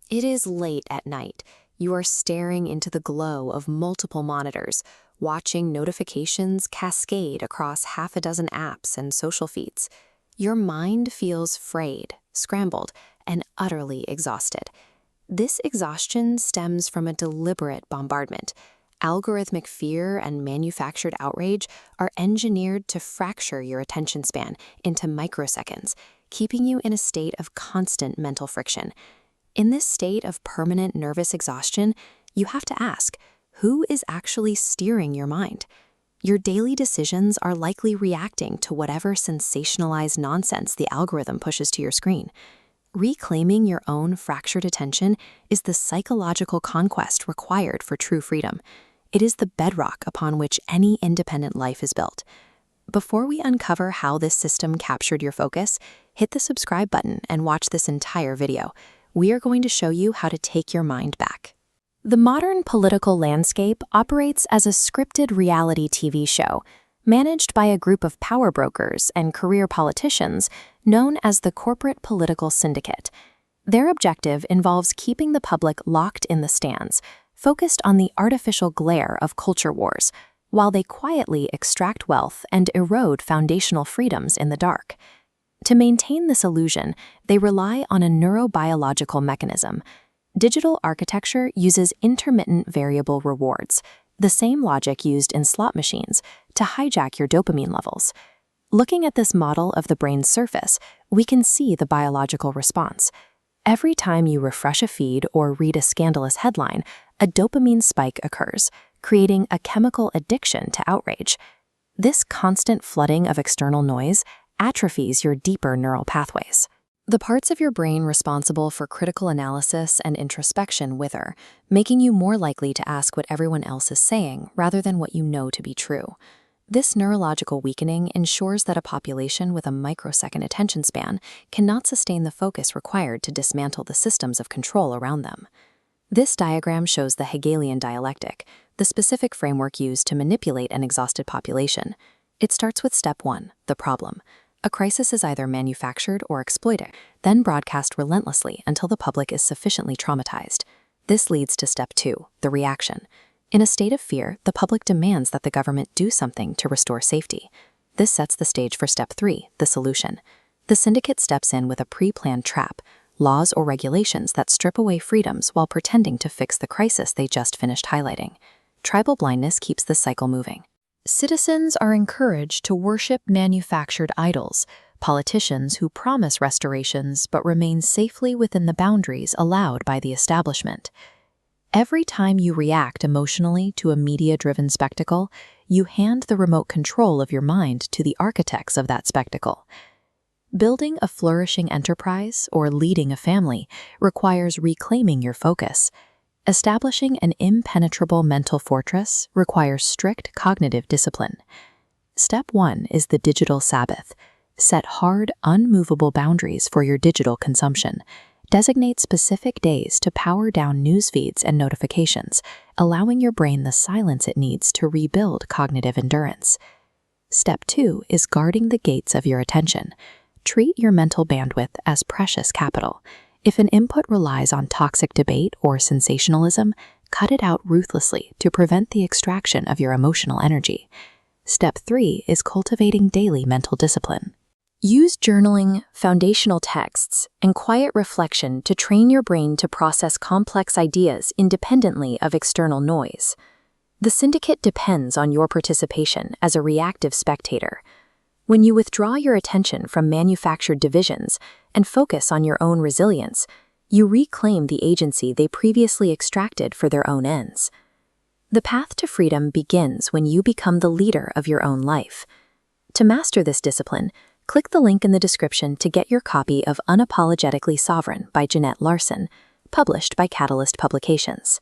It is late at night. You are staring into the glow of multiple monitors, watching notifications cascade across half a dozen apps and social feeds. Your mind feels frayed, scrambled, and utterly exhausted. This exhaustion stems from a deliberate bombardment. Algorithmic fear and manufactured outrage are engineered to fracture your attention span into microseconds, keeping you in a state of constant mental friction. In this state of permanent nervous exhaustion, you have to ask, who is actually steering your mind? Your daily decisions are likely reacting to whatever sensationalized nonsense the algorithm pushes to your screen. Reclaiming your own fractured attention is the psychological conquest required for true freedom. It is the bedrock upon which any independent life is built. Before we uncover how this system captured your focus, hit the subscribe button and watch this entire video. We are going to show you how to take your mind back. The modern political landscape operates as a scripted reality TV show, managed by a group of power brokers and career politicians known as the corporate political syndicate. Their objective involves keeping the public locked in the stands, focused on the artificial glare of culture wars, while they quietly extract wealth and erode foundational freedoms in the dark. To maintain this illusion, they rely on a neurobiological mechanism. Digital architecture uses intermittent variable rewards, the same logic used in slot machines, to hijack your dopamine levels. Looking at this model of the brain's surface, we can see the biological response. Every time you refresh a feed or read a scandalous headline, a dopamine spike occurs, creating a chemical addiction to outrage. This constant flooding of external noise atrophies your deeper neural pathways. The parts of your brain responsible for critical analysis and introspection wither, making you more likely to ask what everyone else is saying rather than what you know to be true. This neurological weakening ensures that a population with a microsecond attention span cannot sustain the focus required to dismantle the systems of control around them. This diagram shows the Hegelian dialectic, the specific framework used to manipulate an exhausted population. It starts with step 1, the problem. A crisis is either manufactured or exploited, then broadcast relentlessly until the public is sufficiently traumatized. This leads to step 2, the reaction. In a state of fear, the public demands that the government do something to restore safety. This sets the stage for step 3, the solution. The syndicate steps in with a pre-planned trap, laws or regulations that strip away freedoms while pretending to fix the crisis they just finished highlighting. Tribal blindness keeps the cycle moving. Citizens are encouraged to worship manufactured idols, politicians who promise restorations but remain safely within the boundaries allowed by the establishment. Every time you react emotionally to a media-driven spectacle, you hand the remote control of your mind to the architects of that spectacle. Building a flourishing enterprise or leading a family requires reclaiming your focus. Establishing an impenetrable mental fortress requires strict cognitive discipline. Step 1 is the digital Sabbath. Set hard, unmovable boundaries for your digital consumption. Designate specific days to power down news feeds and notifications, allowing your brain the silence it needs to rebuild cognitive endurance. Step 2 is guarding the gates of your attention. Treat your mental bandwidth as precious capital. If an input relies on toxic debate or sensationalism, cut it out ruthlessly to prevent the extraction of your emotional energy. Step 3 is cultivating daily mental discipline. Use journaling, foundational texts, and quiet reflection to train your brain to process complex ideas independently of external noise. The syndicate depends on your participation as a reactive spectator. When you withdraw your attention from manufactured divisions and focus on your own resilience, you reclaim the agency they previously extracted for their own ends. The path to freedom begins when you become the leader of your own life. To master this discipline, click the link in the description to get your copy of Unapologetically Sovereign by Jeanette Larson, published by Catalyst Publications.